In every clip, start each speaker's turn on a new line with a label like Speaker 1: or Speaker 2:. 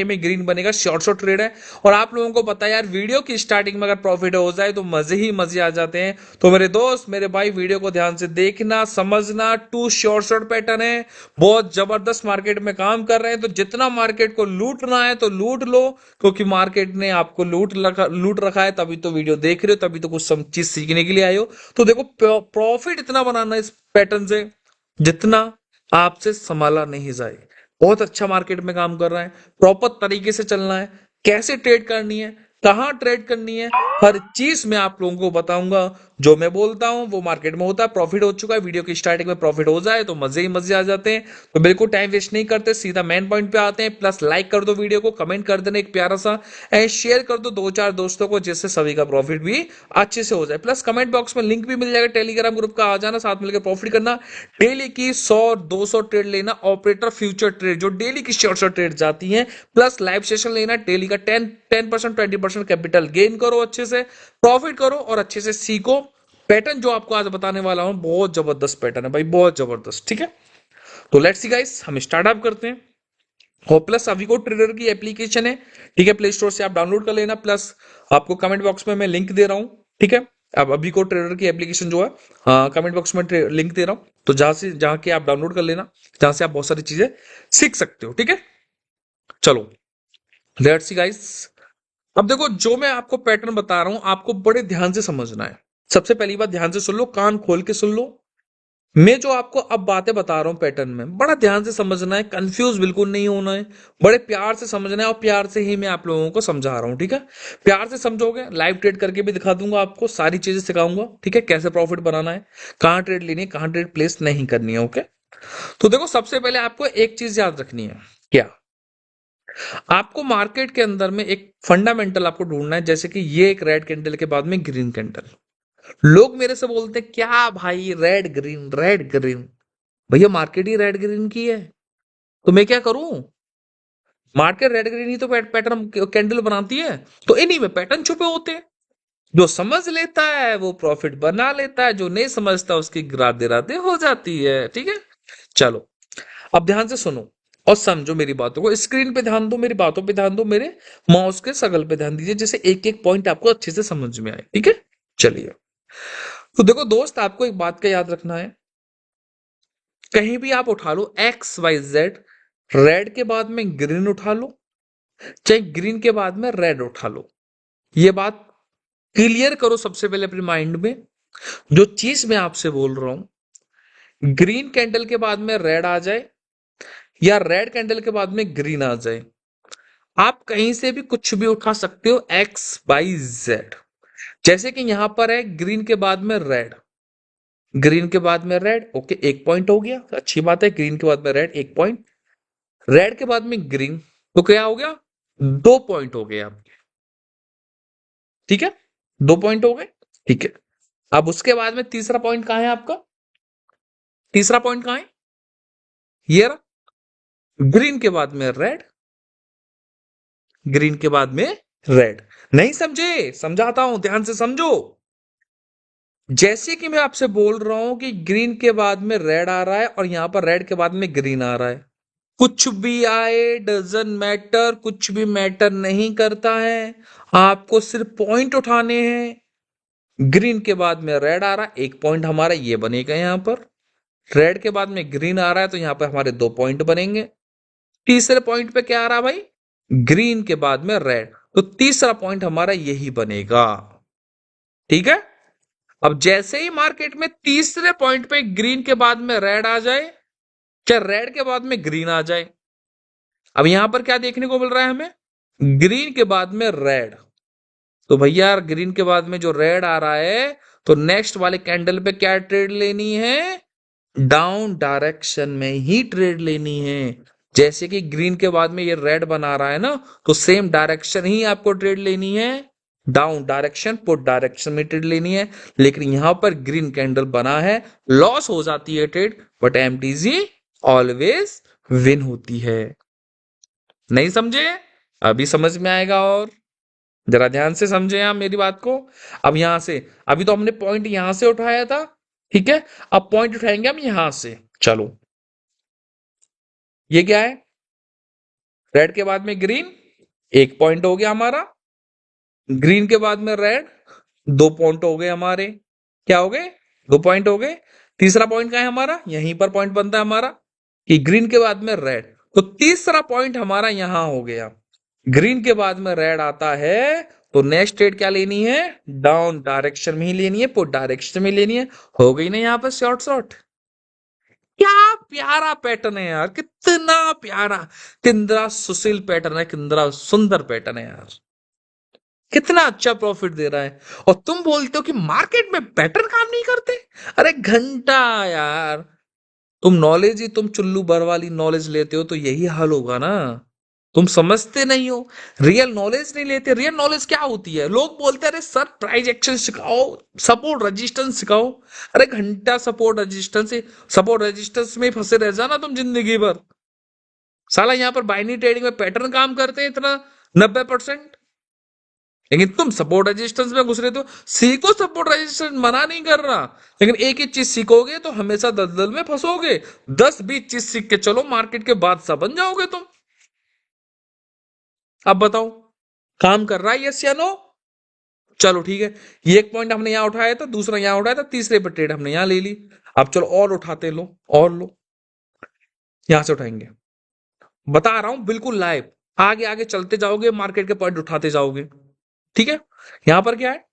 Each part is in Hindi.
Speaker 1: में ग्रीन बनेगा, शॉर्ट ट्रेड है। और आप लोगों को पता है यार, वीडियो की स्टार्टिंग में अगर प्रॉफिट हो जाए तो मजे ही मजे आ जाते हैं। तो मेरे दोस्त, मेरे भाई, वीडियो को ध्यान से देखना, समझना। टू शॉर्ट पैटर्न है, बहुत जबरदस्त मार्केट में काम कर रहे हैं। तो जितना मार्केट को लूटना है तो लूट लो, क्योंकि मार्केट ने आपको लूट रखा है। तभी तो वीडियो देख रहे हो, तभी तो कुछ सब चीज सीखने के लिए आए हो। तो देखो, प्रॉफिट इतना बनाना है इस पैटर्न से जितना आपसे संभाला नहीं जाए। बहुत अच्छा मार्केट में काम कर रहा है, प्रॉपर तरीके से चलना है, कैसे ट्रेड करनी है, कहाँ ट्रेड करनी है, हर चीज मैं आप लोगों को बताऊंगा। जो मैं बोलता हूं वो मार्केट में होता है। प्रॉफिट हो चुका है, वीडियो की स्टार्टिंग में प्रॉफिट हो जाए तो मजे ही मजे आ जाते हैं। तो बिल्कुल टाइम वेस्ट नहीं करते, सीधा मेन पॉइंट पे आते हैं। प्लस लाइक कर दो वीडियो को, कमेंट कर देना एक प्यारा सा, एंड शेयर कर दो दो चार दोस्तों को, जिससे सभी का प्रॉफिट भी अच्छे से हो जाए। प्लस कमेंट बॉक्स में लिंक भी मिल जाएगा टेलीग्राम ग्रुप का, आ जाना, साथ मिलकर प्रॉफिट करना। डेली की 100-200 ट्रेड लेना, ऑपरेटर फ्यूचर ट्रेड जो डेली की शॉर्ट ट्रेड जाती है। प्लस लाइव सेशन लेना डेली का, 10% 20% कैपिटल गेन करो, अच्छे से प्रॉफिट करो और अच्छे से सीखो। पैटर्न जो आपको आज बताने वाला हूं बहुत जबरदस्त पैटर्न है भाई, बहुत जबरदस्त। ठीक है, तो लेट्स सी गाइस, हम स्टार्टअप करते हैं। और प्लस अभी को ट्रेडर की एप्लीकेशन है, ठीक है, प्ले स्टोर से आप डाउनलोड कर लेना। प्लस आपको कमेंट बॉक्स में मैं लिंक दे रहा हूं, ठीक है। अब अभी को ट्रेडर की एप्लीकेशन जो है, कमेंट बॉक्स में लिंक दे रहा हूं, तो जहां के आप डाउनलोड कर लेना, जहां से आप बहुत सारी चीजें सीख सकते हो। ठीक है, चलो लेट्स सी गाइस। अब देखो, जो मैं आपको पैटर्न बता रहा हूं आपको बड़े ध्यान से समझना है। सबसे पहली बात, ध्यान से सुन लो, कान खोल के सुन लो। मैं जो आपको अब बातें बता रहा हूं पैटर्न में, बड़ा ध्यान से समझना है, कंफ्यूज बिल्कुल नहीं होना है। बड़े प्यार से समझना है, और प्यार से ही मैं आप लोगों को समझा रहा हूं। ठीक है, प्यार से समझोगे, लाइव ट्रेड करके भी दिखा दूंगा आपको, सारी चीजें सिखाऊंगा। ठीक है, कैसे प्रॉफिट बनाना है, कहां ट्रेड लेनी है, कहां ट्रेड प्लेस नहीं करनी है। ओके, तो देखो, सबसे पहले आपको एक चीज याद रखनी है। क्या? आपको मार्केट के अंदर में एक फंडामेंटल आपको ढूंढना है, जैसे कि ये एक रेड कैंडल के बाद में ग्रीन कैंडल। लोग मेरे से बोलते हैं, क्या भाई, रेड ग्रीन रेड ग्रीन? भैया, मार्केट ही रेड ग्रीन की है, तो मैं क्या करूं? मार्केट रेड ग्रीन ही तो पैटर्न कैंडल बनाती है। तो इन्हीं में पैटर्न छुपे होते हैं। जो समझ लेता है वो प्रॉफिट बना लेता है, जो नहीं समझता उसकी राधे राधे हो जाती है। ठीक है, चलो अब ध्यान से सुनो और समझो मेरी बातों को। स्क्रीन पे ध्यान दो, मेरी बातों पे ध्यान दो, मेरे माउस के सगल पे ध्यान दीजिए, जैसे एक एक पॉइंट आपको अच्छे से समझ में आए। ठीक है, चलिए। तो देखो दोस्त, आपको एक बात का याद रखना है, कहीं भी आप उठा लो XYZ, रेड के बाद में ग्रीन उठा लो, चाहे ग्रीन के बाद में रेड उठा लो। ये बात क्लियर करो सबसे पहले अपने माइंड में। जो चीज मैं आपसे बोल रहा हूं, ग्रीन कैंडल के बाद में रेड आ जाए या रेड कैंडल के बाद में ग्रीन आ जाए, आप कहीं से भी कुछ भी उठा सकते हो, XYZ। जैसे कि यहां पर है ग्रीन के बाद में रेड, ग्रीन के बाद में रेड, ओके, एक पॉइंट हो गया, अच्छी बात है। ग्रीन के बाद में रेड, एक पॉइंट। रेड के बाद में ग्रीन, तो क्या हो गया? 2 पॉइंट हो गए आपके। ठीक है, 2 पॉइंट हो गए। ठीक है, अब उसके बाद में तीसरा पॉइंट कहां है आपका? तीसरा पॉइंट कहां है? ये रहा, ग्रीन के बाद में रेड, ग्रीन के बाद में रेड। नहीं समझे? समझाता हूं, ध्यान से समझो। जैसे कि मैं आपसे बोल रहा हूं कि ग्रीन के बाद में रेड आ रहा है और यहां पर रेड के बाद में ग्रीन आ रहा है, कुछ भी आए डजन मैटर, कुछ भी मैटर नहीं करता है। आपको सिर्फ पॉइंट उठाने हैं। ग्रीन के बाद में रेड आ रहा है, एक पॉइंट हमारा ये बनेगा यहां पर। रेड के बाद में ग्रीन आ रहा है, तो यहां पर हमारे 2 पॉइंट बनेंगे। तीसरे पॉइंट पे क्या आ रहा है भाई? ग्रीन के बाद में रेड, तो तीसरा पॉइंट हमारा यही बनेगा। ठीक है, अब जैसे ही मार्केट में तीसरे पॉइंट पे ग्रीन के बाद में रेड आ जाए, क्या रेड के बाद में ग्रीन आ जाए, अब यहां पर क्या देखने को मिल रहा है हमें? ग्रीन के बाद में रेड। तो भैया यार, ग्रीन के बाद में जो रेड आ रहा है, तो नेक्स्ट वाले कैंडल पे क्या ट्रेड लेनी है? डाउन डायरेक्शन में ही ट्रेड लेनी है। जैसे कि ग्रीन के बाद में ये रेड बना रहा है ना, तो सेम डायरेक्शन ही आपको ट्रेड लेनी है, डाउन डायरेक्शन, पुट डायरेक्शन में ट्रेड लेनी है। लेकिन यहां पर ग्रीन कैंडल बना है, लॉस हो जाती है trade, but MTG always win होती है। नहीं समझे? अभी समझ में आएगा, और जरा ध्यान से समझे आप मेरी बात को। अब यहां से, अभी तो हमने पॉइंट यहां से उठाया था, ठीक है, अब पॉइंट उठाएंगे हम यहां से। चलो, ये क्या है? रेड के बाद में ग्रीन, 1 पॉइंट हो गया हमारा। ग्रीन के बाद में रेड, 2 पॉइंट हो गए हमारे। क्या हो गए? 2 पॉइंट हो गए। तीसरा पॉइंट कहाँ है हमारा? यहीं पर पॉइंट बनता है हमारा कि ग्रीन के बाद में रेड, तो तीसरा पॉइंट हमारा यहां हो गया। ग्रीन के बाद में रेड आता है तो नेक्स्ट ट्रेड क्या लेनी है? डाउन डायरेक्शन में ही लेनी है, पुट डायरेक्शन में लेनी है। हो गई ना यहाँ पर शॉर्ट शॉर्ट। क्या प्यारा पैटर्न है यार, कितना प्यारा, कितना सुशील पैटर्न है, कितना सुंदर पैटर्न है यार, कितना अच्छा प्रॉफिट दे रहा है। और तुम बोलते हो कि मार्केट में पैटर्न काम नहीं करते। अरे घंटा यार, तुम नॉलेज ही तुम चुल्लू भर वाली नॉलेज लेते हो तो यही हाल होगा ना। तुम समझते नहीं हो, रियल नॉलेज नहीं लेते। रियल नॉलेज क्या होती है? लोग बोलते हैं अरे सर प्राइस एक्शन सिखाओ, सपोर्ट रेजिस्टेंस सिखाओ। अरे घंटा सपोर्ट रेजिस्टेंस से, सपोर्ट रेजिस्टेंस में ही फंसे रह जाना तुम जिंदगी भर। साला यहाँ पर बाइनरी ट्रेडिंग में पैटर्न काम करते हैं इतना 90%, लेकिन तुम सपोर्ट रेजिस्टेंस में घुस रहे हो। सीखो सपोर्ट रेजिस्टेंस, मना नहीं कर रहा, लेकिन एक ही चीज सीखोगे तो हमेशा दलदल में फंसोगे। 10-20 चीज सीख के चलो, मार्केट के बादशाह बन जाओगे तुम। अब बताओ, काम कर रहा है यस या नो? चलो ठीक है, ये 1 पॉइंट हमने यहां उठाया था, दूसरा यहां उठाया था, तीसरे पर ट्रेड हमने यहां ले ली। अब चलो और उठाते, लो और लो, यहां से उठाएंगे। बता रहा हूं बिल्कुल लाइव, आगे आगे चलते जाओगे, मार्केट के पॉइंट उठाते जाओगे। ठीक है, यहां पर क्या है?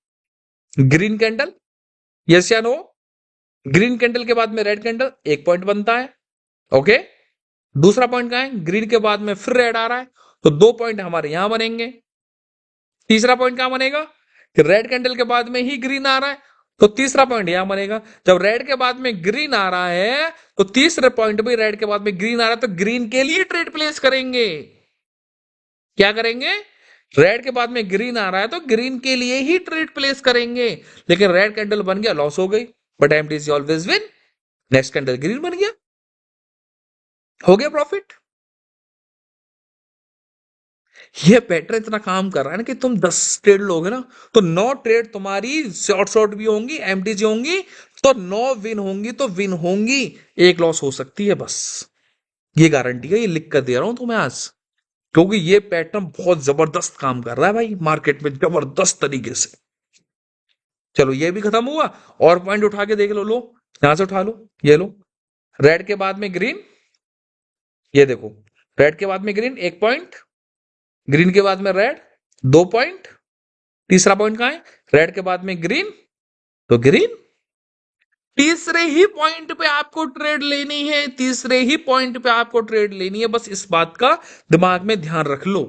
Speaker 1: ग्रीन कैंडल, यस या नो? ग्रीन कैंडल के बाद में रेड कैंडल, 1 पॉइंट बनता है। ओके, दूसरा पॉइंट कहां है? ग्रीन के बाद में फिर रेड आ रहा है, तो 2 पॉइंट हमारे यहां बनेंगे। तीसरा पॉइंट कहां बनेगा? कि रेड कैंडल के बाद में ही ग्रीन आ रहा है, तो तीसरा पॉइंट यहां बनेगा। जब रेड के बाद में ग्रीन आ रहा है तो तीसरे पॉइंट भी रेड के बाद में ग्रीन आ रहा है, तो ग्रीन के लिए ट्रेड प्लेस करेंगे। क्या करेंगे? रेड के बाद में ग्रीन आ रहा है तो ग्रीन के लिए ही ट्रेड प्लेस करेंगे। लेकिन रेड कैंडल बन गया, लॉस हो गई, but MTC always win. Next candle green बन गया, हो गया प्रॉफिट। ये पैटर्न इतना काम कर रहा है ना कि तुम 10 ट्रेड लोगे ना तो 9 ट्रेड तुम्हारी शॉर्ट शॉर्ट भी होंगी, एमटीजी होंगी, तो 9 विन होंगी, तो विन होंगी, एक लॉस हो सकती है बस। ये गारंटी है, ये लिख कर दे रहा हूं तुम्हें आज, क्योंकि ये पैटर्न बहुत जबरदस्त काम कर रहा है भाई मार्केट में, जबरदस्त तरीके से। चलो ये भी खत्म हुआ, और पॉइंट उठा के देख लो, लो यहां से उठा लो, ये लो। रेड के बाद में ग्रीन, ये देखो, रेड के बाद में ग्रीन 1 पॉइंट, ग्रीन के बाद में रेड 2 पॉइंट, तीसरा पॉइंट कहां है? रेड के बाद में ग्रीन, तो ग्रीन। तीसरे ही पॉइंट पे आपको ट्रेड लेनी है, तीसरे ही पॉइंट पे आपको ट्रेड लेनी है, बस इस बात का दिमाग में ध्यान रख लो।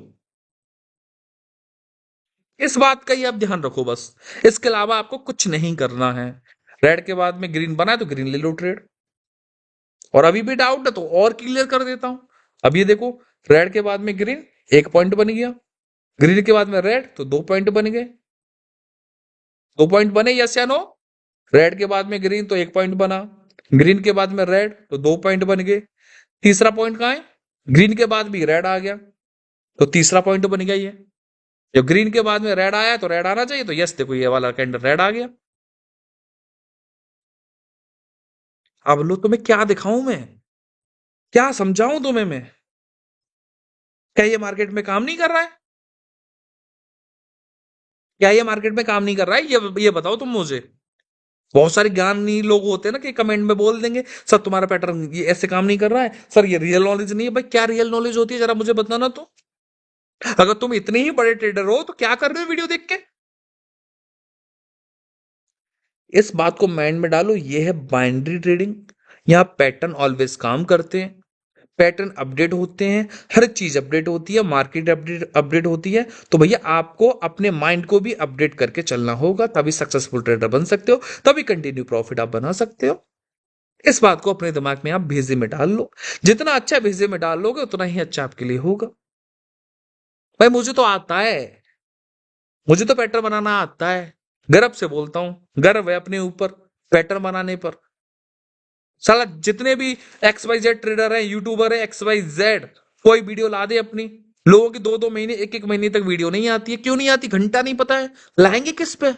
Speaker 1: इस बात का ही आप ध्यान रखो बस, इसके अलावा आपको कुछ नहीं करना है। रेड के बाद में ग्रीन बना है तो ग्रीन ले लो ट्रेड। और अभी भी डाउट है तो और क्लियर कर देता हूं। अब ये देखो, रेड के बाद में ग्रीन 1 पॉइंट बन गया, ग्रीन के बाद में रेड तो 2 पॉइंट बन गए। 2 पॉइंट बने यस या नो? रेड के बाद में ग्रीन तो 1 पॉइंट बना, ग्रीन के बाद में रेड तो 2 पॉइंट बन गए। तीसरा पॉइंट कहां है? ग्रीन के बाद भी रेड आ गया तो तीसरा पॉइंट बन गया ये। जब ग्रीन के बाद में रेड आया तो रेड आना चाहिए, तो यस देखो ये वाला कैंडल रेड आ गया। अब लो, तुम्हें क्या दिखाऊं मैं, क्या समझाऊं तुम्हें मैं? क्या ये मार्केट में काम नहीं कर रहा है? क्या ये मार्केट में काम नहीं कर रहा है? ये बताओ तुम मुझे। बहुत सारे ज्ञानी लोग होते हैं ना कि कमेंट में बोल देंगे सर तुम्हारा पैटर्न ये ऐसे काम नहीं कर रहा है, सर ये रियल नॉलेज नहीं है। भाई क्या रियल नॉलेज होती है जरा मुझे बताना तो। अगर तुम इतने ही बड़े ट्रेडर हो तो क्या कर रहे हो वीडियो देख के? इस बात को माइंड में डालो, ये है बाइनरी ट्रेडिंग। यहाँ पैटर्न ऑलवेज काम करते हैं, पैटर्न अपडेट होते हैं, हर चीज अपडेट होती है, मार्केट अपडेट अपडेट होती है। तो भैया आपको अपने माइंड को भी अपडेट करके चलना होगा, तभी सक्सेसफुल ट्रेडर बन सकते हो, तभी कंटिन्यू प्रॉफिट आप बना सकते हो। इस बात को अपने दिमाग में आप भेजे में डाल लो, जितना अच्छा भेजे में डाल लोगे उतना ही अच्छा आपके लिए होगा। भाई मुझे तो आता है, मुझे तो पैटर्न बनाना आता है, गर्व से बोलता हूं, गर्व है अपने ऊपर पैटर्न बनाने पर। साला जितने भी XYZ ट्रेडर है, यूट्यूबर है XYZ, कोई वीडियो ला दे अपनी, लोगों की 2-2 महीने 1-1 महीने तक वीडियो नहीं आती है। क्यों नहीं आती? घंटा नहीं पता है। लाएंगे किस पे?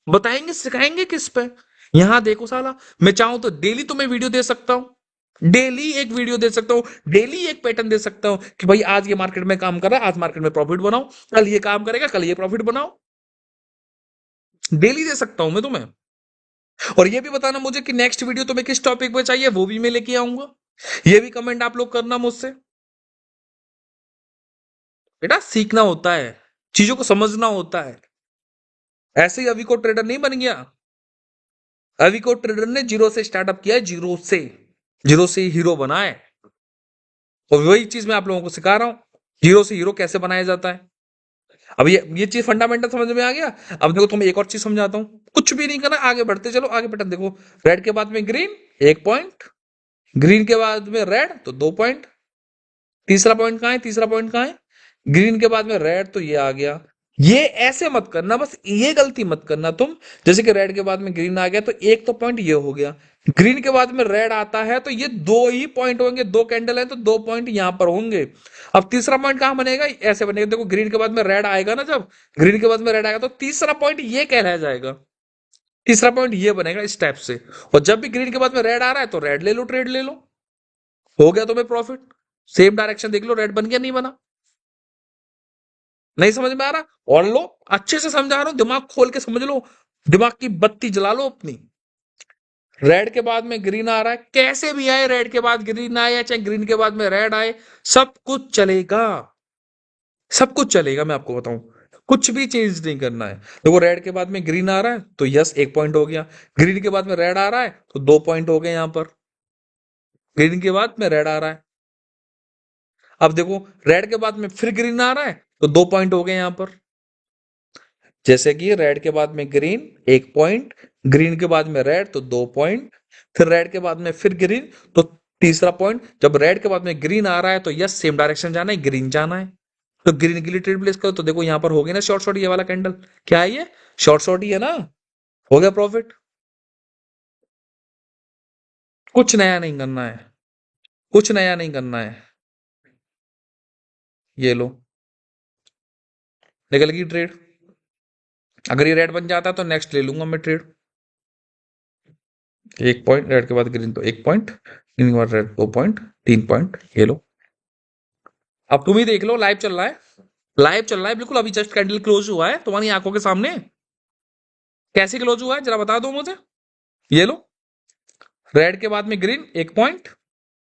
Speaker 1: बताएंगे सिखाएंगे किस पे? यहां देखो साला, मैं चाहूं तो डेली तुम्हें वीडियो दे सकता हूं, डेली एक वीडियो दे सकता हूँ, डेली एक पैटर्न दे सकता हूँ कि भाई आज ये मार्केट में काम कर रहा है, आज मार्केट में प्रॉफिट बनाओ, कल ये काम करेगा, कल ये प्रॉफिट बनाओ। डेली दे सकता हूं मैं तुम्हें। और ये भी बताना मुझे कि नेक्स्ट वीडियो तुम्हें किस टॉपिक पे चाहिए, वो भी मैं लेके आऊंगा। ये भी कमेंट आप लोग करना मुझसे। बेटा सीखना होता है, चीजों को समझना होता है। ऐसे ही अभी को ट्रेडर नहीं बन गया। अभी को ट्रेडर ने जीरो से स्टार्टअप किया है, जीरो से हीरो बना है। और वही चीज मैं आप लोगों को सिखा रहा हूं, जीरो से हीरो कैसे बनाया जाता है। अब ये चीज फंडामेंटल समझ में आ गया। अब देखो तुम्हें एक और चीज समझाता हूं, कुछ भी नहीं करना, आगे बढ़ते चलो। आगे पैटर्न देखो, रेड के बाद में ग्रीन 1 पॉइंट, ग्रीन के बाद में रेड तो 2 पॉइंट। तीसरा पॉइंट कहां है, तीसरा पॉइंट कहां है, ग्रीन के बाद में रेड तो ये आ गया। ये ऐसे मत करना, बस ये गलती मत करना तुम। जैसे कि रेड के बाद में ग्रीन आ गया तो एक तो पॉइंट ये हो गया, ग्रीन के बाद में रेड आता है तो ये 2 ही पॉइंट होंगे, 2 कैंडल है तो 2 पॉइंट यहां पर होंगे। अब तीसरा पॉइंट कहां बनेगा, ऐसे बनेगा। देखो ग्रीन के बाद में रेड आएगा ना, जब ग्रीन के बाद में रेड आएगा तो तीसरा पॉइंट ये कहलाया जाएगा, तीसरा पॉइंट ये बनेगा इस टाइप से। और जब भी ग्रीन के बाद में रेड आ रहा है तो रेड ले लो, ट्रेड ले लो, हो गया तुम्हें प्रॉफिट। सेम डायरेक्शन देख लो, रेड बन गया नहीं बना। नहीं समझ में आ रहा, और लो अच्छे से समझा रहा हूं, दिमाग खोल के समझ लो, दिमाग की बत्ती जला लो अपनी। रेड के बाद में ग्रीन आ रहा है, कैसे भी आए, रेड के बाद ग्रीन आए चाहे ग्रीन के बाद में रेड आए, सब कुछ चलेगा, सब कुछ चलेगा। मैं आपको बताऊं, कुछ भी चेंज नहीं करना है। देखो रेड के बाद में ग्रीन आ रहा है तो यस 1 पॉइंट हो गया, ग्रीन के बाद में रेड आ रहा है तो 2 पॉइंट हो गए यहां पर, ग्रीन के बाद में रेड आ रहा है। अब देखो रेड के बाद में फिर ग्रीन आ रहा है तो 2 पॉइंट हो गए यहां पर। जैसे कि रेड के बाद में ग्रीन 1 पॉइंट, ग्रीन के बाद में रेड तो 2 पॉइंट, फिर रेड के बाद में फिर ग्रीन तो तीसरा पॉइंट। जब रेड के बाद में ग्रीन आ रहा है तो यस सेम डायरेक्शन जाना है, ग्रीन जाना है, तो ग्रीन के लिए ट्रेड प्लेस करो। तो देखो यहां पर हो गया ना शॉर्ट शॉर्ट, ये वाला कैंडल क्या है, ये शॉर्ट शॉर्ट ही है ना, हो गया प्रॉफिट। कुछ नया नहीं करना है, कुछ नया नहीं करना है। ये लो, निकल गई ट्रेड। अगर ये रेड बन जाता तो नेक्स्ट ले लूंगा मैं ट्रेड। 1 पॉइंट रेड के बाद ग्रीन तो 1 पॉइंट, ग्रीन के बाद रेड 2 पॉइंट, 3 पॉइंट, ये लो। अब तुम ही देख लो, लाइव चल रहा है, लाइव चल रहा है बिल्कुल। अभी जस्ट कैंडल क्लोज हुआ है तुम्हारी आंखों के सामने। कैसे क्लोज हुआ है जरा बता दो मुझे। ये लो, रेड के बाद में ग्रीन 1 पॉइंट,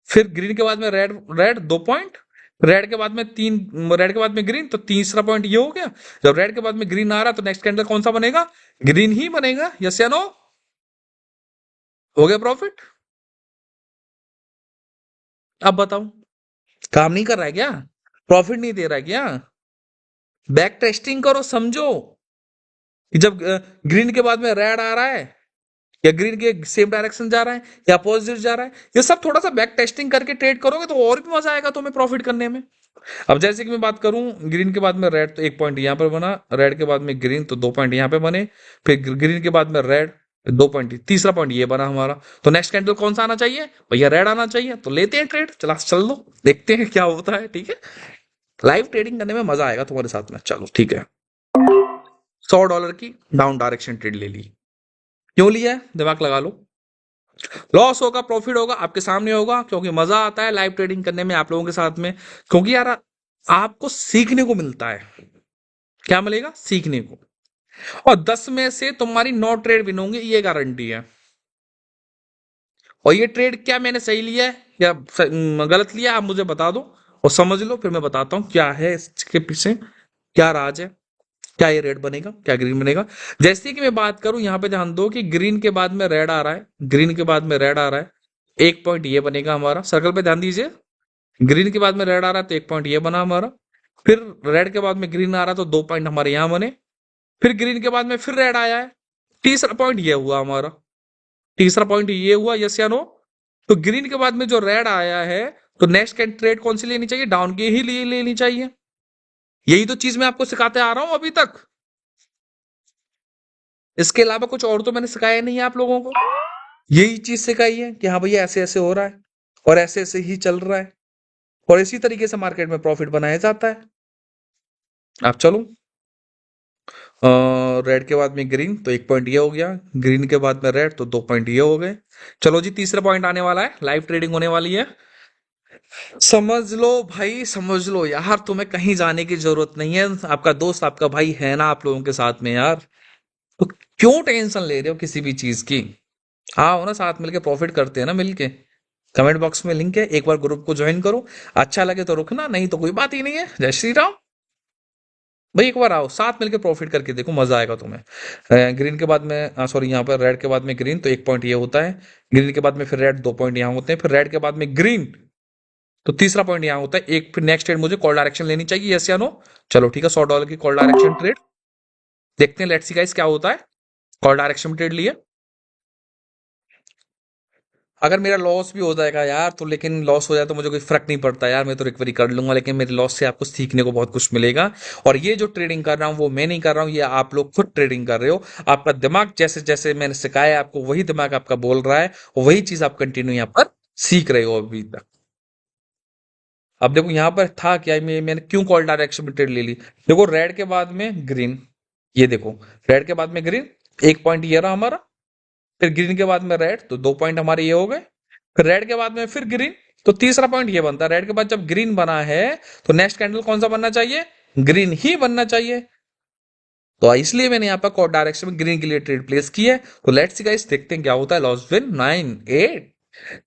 Speaker 1: फिर ग्रीन के बाद में रेड, रेड 2 पॉइंट, रेड के बाद में तीन, रेड के बाद में ग्रीन तो तीसरा पॉइंट ये हो गया। जब रेड के बाद में ग्रीन आ रहा तो नेक्स्ट कैंडल कौन सा बनेगा, ग्रीन ही बनेगा। यस या नो, हो गया प्रॉफिट। अब बताओ, काम नहीं कर रहा है क्या, प्रॉफिट नहीं दे रहा है क्या। बैक टेस्टिंग करो, समझो कि जब ग्रीन के बाद में रेड आ रहा है या ग्रीन के सेम डायरेक्शन जा रहा है या अपोजिट जा रहा है, ये सब थोड़ा सा बैक टेस्टिंग करके ट्रेड करोगे तो और भी मजा आएगा तुम्हें प्रॉफिट करने में। अब जैसे कि मैं बात करूं, ग्रीन के बाद में रेड तो 1 पॉइंट यहां पर बना, रेड के बाद में ग्रीन तो 2 पॉइंट यहां पे बने, फिर ग्रीन के बाद में रेड 2 पॉइंट, तीसरा पॉइंट ये बना हमारा। तो नेक्स्ट कैंडल कौन सा आना चाहिए भैया, रेड आना चाहिए। तो लेते हैं ट्रेड, चला चल दो, देखते हैं क्या होता है। ठीक है, लाइव ट्रेडिंग करने में मजा आएगा तुम्हारे साथ में। चलो ठीक है, $100 की डाउन डायरेक्शन ट्रेड ले ली। क्यों लिया है, दिमाग लगा लो। लॉस होगा प्रॉफिट होगा आपके सामने होगा, क्योंकि मजा आता है लाइव ट्रेडिंग करने में आप लोगों के साथ में। क्योंकि यार आपको सीखने को मिलता है, क्या मिलेगा, सीखने को। और 10 में से तुम्हारी 9 ट्रेड विन होंगे, ये गारंटी है। और ये ट्रेड क्या मैंने सही लिया है या गलत लिया, आप मुझे बता दो और समझ लो, फिर मैं बताता हूँ क्या है इसके पीछे, क्या राज है, क्या ये रेड बनेगा, क्या ग्रीन बनेगा। जैसे कि मैं बात करूं, यहां पे ध्यान दो कि ग्रीन के बाद में रेड आ रहा है, ग्रीन के बाद में रेड आ रहा है, 1 पॉइंट ये बनेगा हमारा, सर्कल पे ध्यान दीजिए। ग्रीन के बाद में रेड आ रहा है तो 1 पॉइंट ये बना हमारा, फिर रेड के बाद में ग्रीन आ रहा है तो 2 पॉइंट हमारे यहां बने, फिर ग्रीन के बाद में फिर रेड आया है, तीसरा पॉइंट ये हुआ हमारा, तीसरा पॉइंट ये हुआ। यस या नो। तो ग्रीन के बाद में जो रेड आया है तो नेक्स्ट ट्रेड कौन सी लेनी चाहिए, डाउन की ही लिए लेनी चाहिए। यही तो चीज मैं आपको सिखाते आ रहा हूं अभी तक, इसके अलावा कुछ और तो मैंने सिखाया नहीं है आप लोगों को। यही चीज सिखाई है कि हाँ भैया ऐसे ऐसे हो रहा है और ऐसे ऐसे ही चल रहा है, और इसी तरीके से मार्केट में प्रॉफिट बनाया जाता है। आप चलो, रेड के बाद में ग्रीन तो 1 पॉइंट ये हो गया, ग्रीन के बाद में रेड तो 2 पॉइंट ये हो गए। चलो जी, तीसरा पॉइंट आने वाला है, लाइव ट्रेडिंग होने वाली है। समझ लो भाई, समझ लो यार, तुम्हें कहीं जाने की जरूरत नहीं है, आपका दोस्त आपका भाई है ना आप लोगों के साथ में यार। तो क्यों टेंशन ले रहे हो किसी भी चीज की। आओ ना, साथ मिलके प्रॉफिट करते हैं ना मिलके। कमेंट बॉक्स में लिंक है, एक बार ग्रुप को ज्वाइन करो। अच्छा लगे तो रुकना, नहीं तो कोई बात ही नहीं है। जय श्री राम। भाई एक बार आओ, साथ मिलके प्रॉफिट करके देखो, मजा आएगा तुम्हें। ग्रीन के बाद में सॉरी, यहाँ पर रेड के बाद में ग्रीन तो 1 पॉइंट ये होता है। ग्रीन के बाद में फिर रेड 2 पॉइंट यहाँ होते हैं, फिर रेड के बाद में ग्रीन तो तीसरा पॉइंट यहाँ होता है एक। फिर नेक्स्ट ट्रेड मुझे कॉल डायरेक्शन लेनी चाहिए, यस या नो। चलो ठीक है, $100 की कॉल डायरेक्शन ट्रेड देखते हैं, लेट्स सी गाइस क्या होता है। कॉल डायरेक्शन में ट्रेड लिए। अगर मेरा लॉस भी हो जाएगा यार तो, लेकिन लॉस हो जाए तो मुझे कोई फर्क नहीं पड़ता यार, मैं तो रिकवरी कर लूंगा, लेकिन मेरे लॉस से आपको सीखने को बहुत कुछ मिलेगा। और ये जो ट्रेडिंग कर रहा हूँ वो मैं नहीं कर रहा हूँ, ये आप लोग खुद ट्रेडिंग कर रहे हो। आपका दिमाग जैसे जैसे मैंने सिखाया है आपको, वही दिमाग आपका बोल रहा है, वही चीज आप कंटिन्यू यहाँ पर सीख रहे हो अभी तक। अब देखो यहाँ पर था क्या, मैंने क्यों कॉल डायरेक्शन में ट्रेड ले ली। देखो रेड के बाद में ग्रीन, ये देखो, रेड के बाद में ग्रीन 1 पॉइंट ये रहा हमारा। फिर ग्रीन के बाद में रेड तो 2 पॉइंट हमारे ये हो गए। फिर रेड के बाद में फिर ग्रीन तो तीसरा पॉइंट ये बनता है। रेड के बाद जब ग्रीन बना है तो नेक्स्ट कैंडल कौन सा बनना चाहिए, ग्रीन ही बनना चाहिए। तो इसलिए मैंने यहाँ पर कॉल डायरेक्शन में ग्रीन के लिए ट्रेड प्लेस की है। तो लेट्स सी गाइस, देखते हैं क्या होता है। Loss win 9, 8,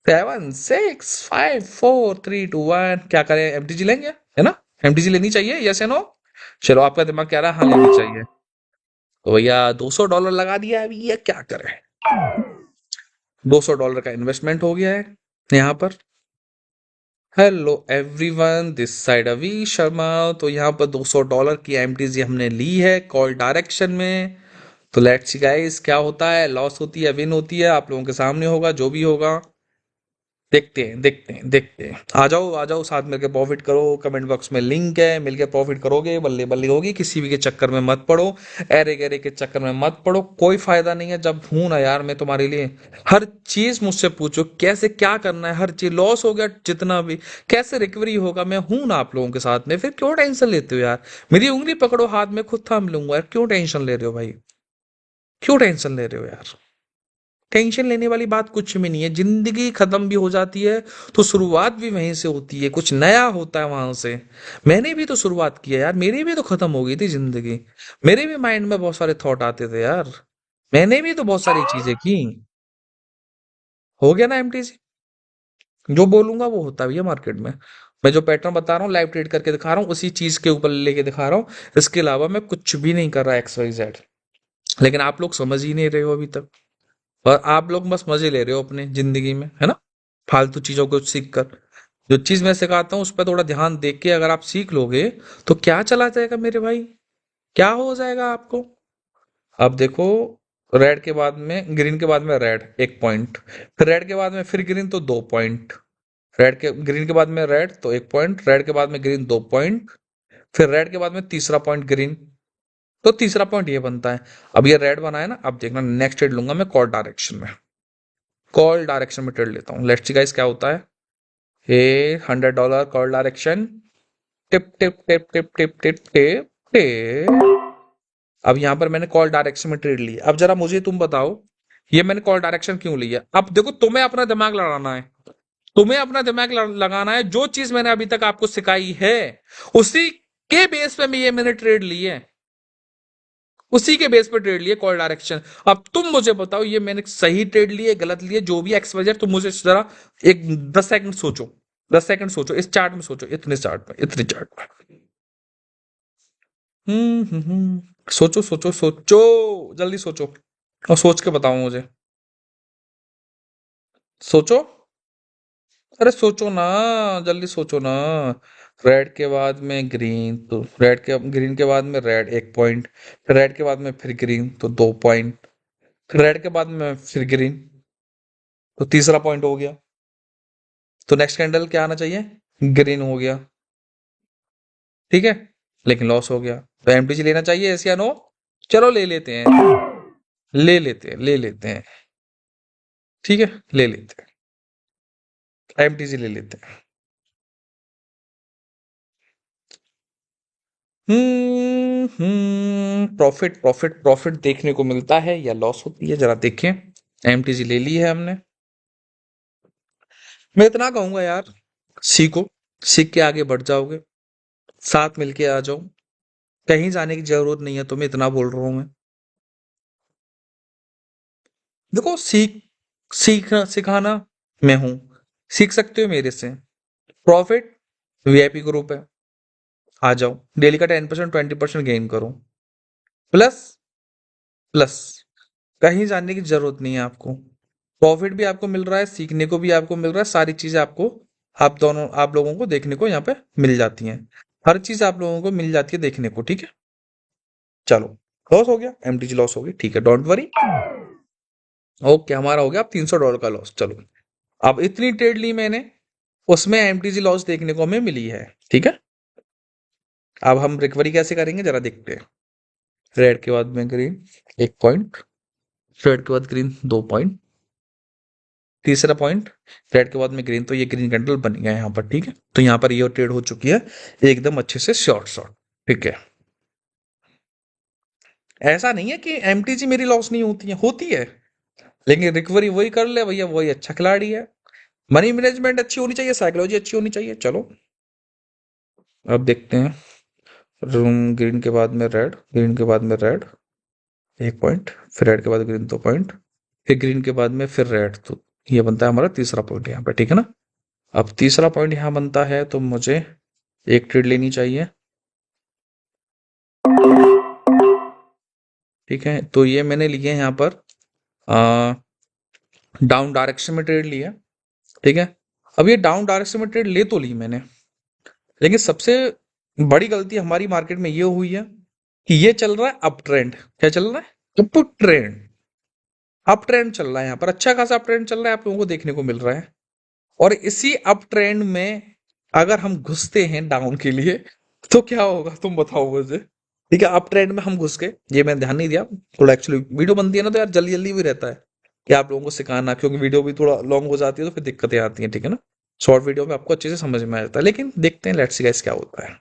Speaker 1: 7, 6, 5, 4, 3, 2, 1। क्या करें, एमटीजी लेंगे, है ना। एमटीजी लेनी चाहिए, यस या नो। चलो आपका दिमाग कह रहा है हाँ लेनी चाहिए। तो भैया $200 लगा दिया है, अभी ये क्या करें। $200 का इन्वेस्टमेंट हो गया है यहाँ पर। हेलो एवरीवन, दिस साइड अवी शर्मा। तो यहाँ पर $200 की एमटीजी हमने ली है कॉल डायरेक्शन में। तो लेट्स सी गाइस क्या होता है, लॉस होती है विन होती है, आप लोगों के सामने होगा जो भी होगा। देखते हैं देखते हैं देखते हैं। आ जाओ आ जाओ, साथ मिलकर प्रॉफिट करो, कमेंट बॉक्स में लिंक है, मिलकर प्रॉफिट करोगे, बल्ले बल्ले होगी। किसी भी के चक्कर में मत पड़ो, अरे गरे के चक्कर में मत पड़ो, कोई फायदा नहीं है। जब हूं ना यार मैं तुम्हारे लिए, हर चीज मुझसे पूछो, कैसे क्या करना है, हर चीज। लॉस हो गया जितना भी, कैसे रिकवरी होगा, मैं हूं ना आप लोगों के साथ में। फिर क्यों टेंशन लेते हो यार। मेरी उंगली पकड़ो हाथ में, खुद थाम लूंगा यार, क्यों टेंशन ले रहे हो भाई। क्यों टेंशन ले रहे हो यार। टेंशन लेने वाली बात कुछ भी नहीं है। जिंदगी खत्म भी हो जाती है तो शुरुआत भी वहीं से होती है, कुछ नया होता है वहां से। मैंने भी तो शुरुआत की है यार, मेरी भी तो खत्म हो गई थी जिंदगी। मेरे भी माइंड में बहुत सारे थॉट आते थे यार, मैंने भी तो बहुत सारी चीजें की। हो गया ना एमटीसी। जो बोलूंगा वो होता भी है मार्केट में। मैं जो पैटर्न बता रहा हूँ, लाइव ट्रेड करके दिखा रहा हूँ, उसी चीज के ऊपर लेके दिखा रहा हूँ। इसके अलावा मैं कुछ भी नहीं कर रहा, XYZ। लेकिन आप लोग समझ ही नहीं रहे हो अभी तक। और आप लोग बस मजे ले रहे हो अपने जिंदगी में, है ना, फालतू चीजों को सीख कर। जो चीज मैं सिखाता हूँ उस पर थोड़ा ध्यान देख के अगर आप सीख लोगे तो क्या चला जाएगा मेरे भाई, क्या हो जाएगा आपको। अब देखो, रेड के बाद में ग्रीन के बाद में रेड 1 पॉइंट, फिर रेड के बाद में फिर ग्रीन तो 2 पॉइंट। रेड के ग्रीन के बाद में रेड तो 1 पॉइंट, रेड के बाद में ग्रीन 2 पॉइंट, फिर रेड के बाद में तीसरा पॉइंट ग्रीन तो तीसरा पॉइंट ये बनता है। अब ये रेड बना है ना, अब देखना नेक्स्ट ट्रेड लूंगा मैं कॉल डायरेक्शन में। कॉल डायरेक्शन में ट्रेड लेता हूँ, लेट्स सी गाइस क्या होता है। ये $100 call direction. Tip tip tip tip tip tip tip tip. अब यहां पर मैंने कॉल डायरेक्शन में ट्रेड लिया। अब जरा मुझे तुम बताओ, ये मैंने कॉल डायरेक्शन क्यों लिया। अब देखो, तुम्हें अपना दिमाग लड़ाना है, तुम्हें अपना दिमाग लगाना है। जो चीज मैंने अभी तक आपको सिखाई है उसी के बेस पे मैं ये मैंने ट्रेड ली है, उसी के बेस पे ट्रेड लिए कॉल डायरेक्शन। अब तुम मुझे बताओ ये मैंने सही ट्रेड लिए गलत लिए, जो भी एक्स वजह, तुम मुझे जरा एक 10 सेकंड सोचो, 10 सेकंड सोचो, इस चार्ट में सोचो, इतने चार्ट में, इतने चार्ट में। सोचो सोचो सोचो, जल्दी सोचो और सोच के बताओ मुझे। सोचो, अरे सोचो ना, जल्दी सोचो ना। रेड के बाद में ग्रीन तो रेड के ग्रीन के बाद में रेड 1 पॉइंट, फिर रेड के बाद में फिर ग्रीन तो 2 पॉइंट, फिर रेड के बाद में फिर ग्रीन तो तीसरा पॉइंट हो गया। तो नेक्स्ट कैंडल क्या आना चाहिए, ग्रीन हो गया, ठीक है। लेकिन लॉस हो गया, तो एमटीजी लेना चाहिए, यस या नो। चलो ले लेते हैं, ले लेते हैं, ले लेते हैं, ठीक है, ले लेते हैं, एमटीजी ले लेते हैं। प्रॉफिट प्रॉफिट प्रॉफिट देखने को मिलता है या लॉस होती है, जरा देखें। एमटीजी ले ली है हमने। मैं इतना कहूंगा यार, सीखो, सीख के आगे बढ़ जाओगे, साथ मिलके आ जाओ, कहीं जाने की जरूरत नहीं है तुम्हें, इतना बोल रहा हूं मैं। देखो, सीखना सिखाना मैं हूं, सीख सकते हो मेरे से। प्रॉफिट वीआईपी ग्रुप है, आ जाओ, डेली का 10% 20% गेन करो। प्लस प्लस कहीं जाने की जरूरत नहीं है आपको, प्रॉफिट भी आपको मिल रहा है, सीखने को भी आपको मिल रहा है, सारी चीजें आपको, आप लोगों को देखने को यहाँ पे मिल जाती हैं। हर चीज आप लोगों को मिल जाती है देखने को, ठीक है। चलो, लॉस हो गया, एमटीजी लॉस हो गई, ठीक है, डोंट वरी। ओके, हमारा हो गया अब $300 का लॉस। चलो, अब इतनी ट्रेड ली मैंने, उसमें एमटीजी लॉस देखने को हमें मिली है, ठीक है। अब हम रिकवरी कैसे करेंगे जरा देखते हैं। रेड के बाद में ग्रीन 1 पॉइंट, रेड के बाद ग्रीन 2 पॉइंट, तीसरा पॉइंट रेड के बाद में ग्रीन, तो ये ग्रीन कैंडल बन गया यहाँ पर, ठीक है। तो यहाँ पर ये ट्रेड हो चुकी है एकदम अच्छे से शॉर्ट शॉर्ट, ठीक है। ऐसा नहीं है कि एमटीजी मेरी लॉस नहीं होती है, होती है, लेकिन रिकवरी वही कर ले भैया, वही अच्छा खिलाड़ी है। मनी मैनेजमेंट अच्छी होनी चाहिए, साइकोलॉजी अच्छी होनी चाहिए। चलो, अब देखते हैं। रूम ग्रीन के बाद में रेड, ग्रीन के बाद में रेड 1 पॉइंट, फिर रेड के बाद ग्रीन 2 पॉइंट, फिर ग्रीन के बाद में फिर रेड, तो ये बनता है हमारा तीसरा पॉइंट यहाँ पे, ठीक है ना। अब तीसरा पॉइंट यहाँ बनता है, तो मुझे एक ट्रेड लेनी चाहिए, ठीक है। तो ये मैंने लिए यहाँ पर डाउन डायरेक्शन में ट्रेड लिया, ठीक है। अब ये डाउन डायरेक्शन में ट्रेड ले तो ली मैंने, लेकिन सबसे बड़ी गलती हमारी मार्केट में ये हुई है कि ये चल रहा है अप ट्रेंड। क्या चल रहा है? अप ट्रेंड, अप ट्रेंड चल रहा है यहाँ पर, अच्छा खासा अप ट्रेंड चल रहा है, आप लोगों को देखने को मिल रहा है। और इसी अप ट्रेंड में अगर हम घुसते हैं डाउन के लिए, तो क्या होगा तुम बताओ मुझे। ठीक है, अप ट्रेंड में हम घुस गए, ये मैंने ध्यान नहीं दिया, थोड़ा एक्चुअली वीडियो बनती है ना, तो यार जल्दी जल्दी भी रहता है कि आप लोगों को सिखाना, क्योंकि वीडियो भी थोड़ा लॉन्ग हो जाती है तो फिर दिक्कतें आती हैं, ठीक है ना। शॉर्ट वीडियो में आपको अच्छे से समझ में आ जाता है, लेकिन देखते हैं, लेट्स सी गाइस क्या होता है।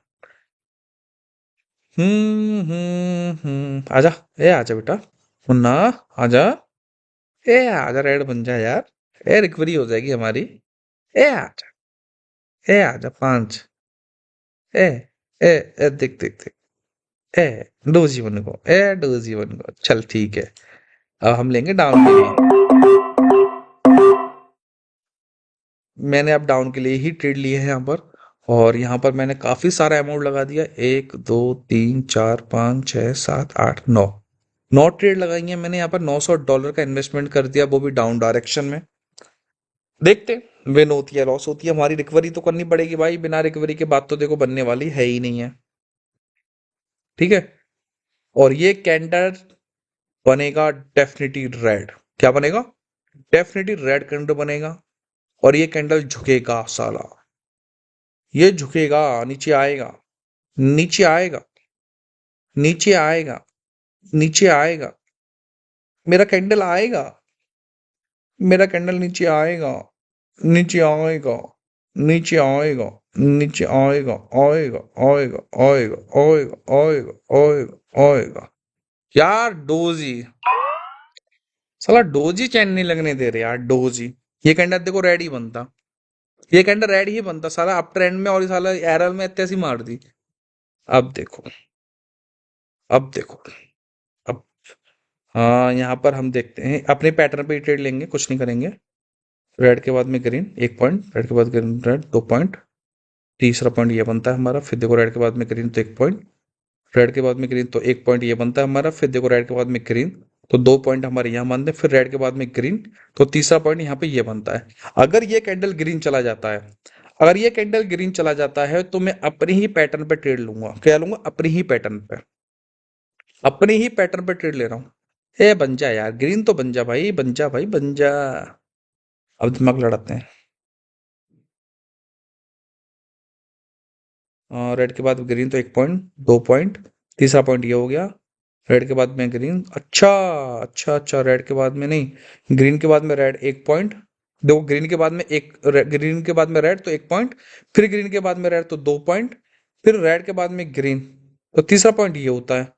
Speaker 1: आजा, ए आजा बेटा, मुन्ना, आजा, ए आजा, रेड बन जा यार, ए रिकवरी हो जाएगी हमारी, ए आजा, ए आजा 5, ए ए ए देख देख देख, ए दो जीवन को, ए दो जीवन को, चल ठीक है। अब हम लेंगे डाउन के लिए, मैंने अब डाउन के लिए ही ट्रेड लिए हैं यहाँ पर, और यहाँ पर मैंने काफी सारा अमाउंट लगा दिया, 1 2 3 4 5 6 7 8 9, 9 ट्रेड लगाई हैं मैंने यहाँ पर, $900 का इन्वेस्टमेंट कर दिया, वो भी डाउन डायरेक्शन में। देखते हैं, विन होती है लॉस होती है, हमारी रिकवरी तो करनी पड़ेगी भाई, बिना रिकवरी के बाद तो देखो बनने वाली है ही नहीं है, ठीक है। और ये कैंडल बनेगा डेफिनेटली रेड, क्या बनेगा? डेफिनेटली रेड कैंडल बनेगा, और ये कैंडल झुकेगा साला, ये झुकेगा, नीचे आएगा, नीचे आएगा, नीचे आएगा, नीचे आएगा, मेरा कैंडल आएगा, मेरा कैंडल नीचे आएगा, नीचे आएगा, नीचे आएगा, नीचे आएगा, आएगा, आएगा, आएगा, आएगा, आएगा, आएगा, आएगा। यार डोजी, साला डोजी चैन नहीं लगने दे रहे यार, डोजी। ये कैंडल देखो रेड ही बनता, ये कैंडल रेड ही बनता साला अप ट्रेंड में, और ये साला एरर में इतनी सी मार दी। अब देखो, अब देखो, अब हाँ, यहाँ पर हम देखते हैं, अपने पैटर्न पे ही ट्रेड लेंगे, कुछ नहीं करेंगे। रेड के बाद में ग्रीन 1 पॉइंट, रेड के बाद ग्रीन रेड 2 पॉइंट, तीसरा पॉइंट ये बनता है हमारा, फिर देखो रेड के बाद में ग्रीन तो 1 पॉइंट, रेड के बाद में ग्रीन तो 1 पॉइंट ये बनता है हमारा, फिर देखो रेड के बाद में ग्रीन तो 2 पॉइंट हमारे यहाँ बनते हैं, फिर रेड के बाद में ग्रीन तो तीसरा पॉइंट यहाँ पे ये बनता है। अगर ये कैंडल ग्रीन चला जाता है, अगर ये कैंडल ग्रीन चला जाता है, तो मैं अपने ही पैटर्न पे ट्रेड लूंगा। क्या लूंगा? अपने ही पैटर्न पे, अपने ही पैटर्न पे ट्रेड ले रहा हूँ। ए बन जा यार, ग्रीन तो बन जा भाई, बन जा भाई, बन जा। अब दिमाग लड़ाते हैं। रेड के बाद ग्रीन तो 1 पॉइंट, 2 पॉइंट, तीसरा पॉइंट ये हो गया। रेड के बाद में ग्रीन, अच्छा अच्छा अच्छा, रेड के बाद में नहीं, ग्रीन के बाद में रेड 1 पॉइंट, देखो ग्रीन के बाद में ग्रीन के बाद में रेड तो 1 पॉइंट, फिर ग्रीन के बाद में रेड तो 2 पॉइंट, फिर रेड के बाद में ग्रीन, तो तीसरा पॉइंट ये होता है।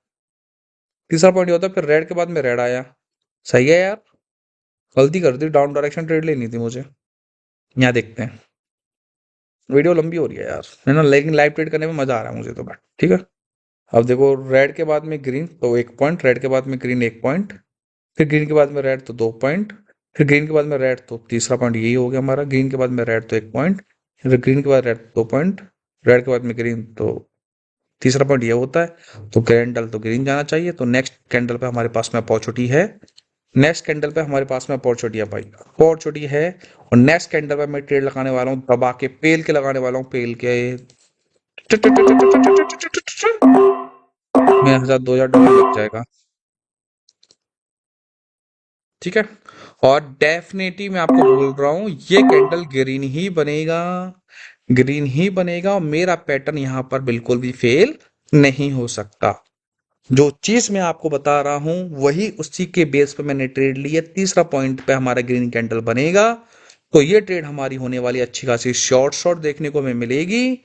Speaker 1: तीसरा पॉइंट ये होता है फिर रेड के बाद में रेड आया। सही है यार, गलती कर दी, डाउन डायरेक्शन ट्रेड लेनी थी मुझे। यहाँ देखते हैं, वीडियो लंबी हो रही है यार है ना, लेकिन लाइव ट्रेड करने में मजा आ रहा है मुझे तो बट ठीक है। अब देखो रेड के बाद में ग्रीन तो 1 पॉइंट, रेड के बाद में ग्रीन 1 पॉइंट, फिर ग्रीन के बाद में रेड तो 2 पॉइंट, फिर ग्रीन के बाद में रेड तो तीसरा पॉइंट यही हो गया हमारा, ग्रीन के बाद में रेड तो 1 पॉइंट, फिर ग्रीन के बाद रेड 2 पॉइंट, रेड के बाद में ग्रीन तो तीसरा पॉइंट ये होता है। तो कैंडल तो ग्रीन जाना चाहिए, तो नेक्स्ट कैंडल पे हमारे पास में अपॉर्चुनिटी है, नेक्स्ट कैंडल पे हमारे पास में अपॉर्चुनिटी है भाई, अपॉर्चुनिटी है। और नेक्स्ट कैंडल पे मैं ट्रेड लगाने वाला हूँ, दबा के पेल के लगाने वाला हूँ, पेल के में 1000 2000 डॉलर लग जाएगा। ठीक है, और डेफिनेटली मैं आपको बोल रहा हूं ये कैंडल ग्रीन ही बनेगा, ग्रीन ही बनेगा, और मेरा पैटर्न यहां पर बिल्कुल भी फेल नहीं हो सकता। जो चीज मैं आपको बता रहा हूं वही उसी के बेस पे मैंने ट्रेड लिया, तीसरा पॉइंट पे हमारा ग्रीन कैंडल बनेगा, तो ये ट्रेड हमारी होने वाली अच्छी खासी शॉर्ट शॉर्ट देखने को हमें मिलेगी।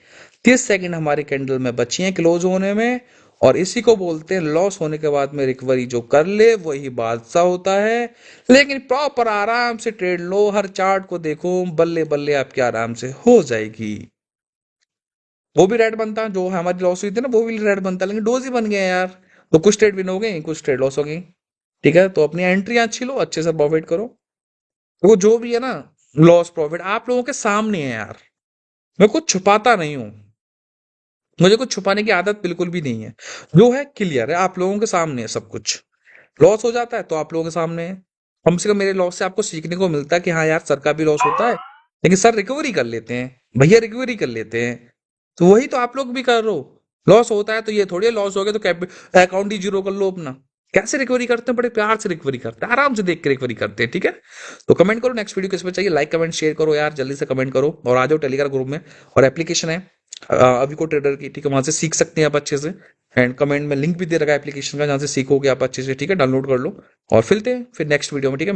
Speaker 1: 30 सेकंड हमारे कैंडल में बची हैं क्लोज होने में, और इसी को बोलते हैं लॉस होने के बाद में रिकवरी जो कर ले वही बादशाह होता है। लेकिन प्रॉपर आराम से ट्रेड लो, हर चार्ट को देखो, बल्ले बल्ले आपके आराम से हो जाएगी। वो भी रेड बनता, जो हमारी लॉस हुई थी ना वो भी रेड बनता, लेकिन डोज ही बन गया यार। तो कुछ ट्रेड विन हो गए, कुछ ट्रेड लॉस हो गई। ठीक है, तो अपनी एंट्री अच्छी लो, अच्छे से प्रॉफिट करो। वो जो भी है ना, लॉस प्रॉफिट आप लोगों के सामने है यार, मैं कुछ छुपाता नहीं हूं, मुझे कुछ छुपाने की आदत बिल्कुल भी नहीं है। जो है क्लियर है, आप लोगों के सामने है सब कुछ। लॉस हो जाता है तो आप लोगों के सामने है, कम से कम मेरे लॉस से आपको सीखने को मिलता है कि हाँ यार सर का भी लॉस होता है, लेकिन सर रिकवरी कर लेते हैं, भैया रिकवरी कर लेते हैं। तो वही तो आप लोग भी कर रहे हो, लॉस होता है तो ये थोड़ी लॉस हो गया तो अकाउंट ही जीरो कर लो अपना। कैसे रिकवरी करते हैं, बड़े प्यार से रिकवरी करते हैं, आराम से देख के रिकवरी करते हैं। ठीक है, तो कमेंट करो नेक्स्ट वीडियो किस पे चाहिए, लाइक कमेंट शेयर करो यार, जल्दी से कमेंट करो, और आ जाओ टेलीग्राम ग्रुप में। और एप्लीकेशन है अभी को ट्रेडर की, ठीक है, वहां से सीख सकते हैं आप अच्छे से। एंड कमेंट में लिंक भी दे रखा है एप्लीकेशन का, जहां से सीखोगे आप अच्छे से। ठीक है, डाउनलोड कर लो, और फिलते हैं फिर नेक्स्ट वीडियो में। ठीक है।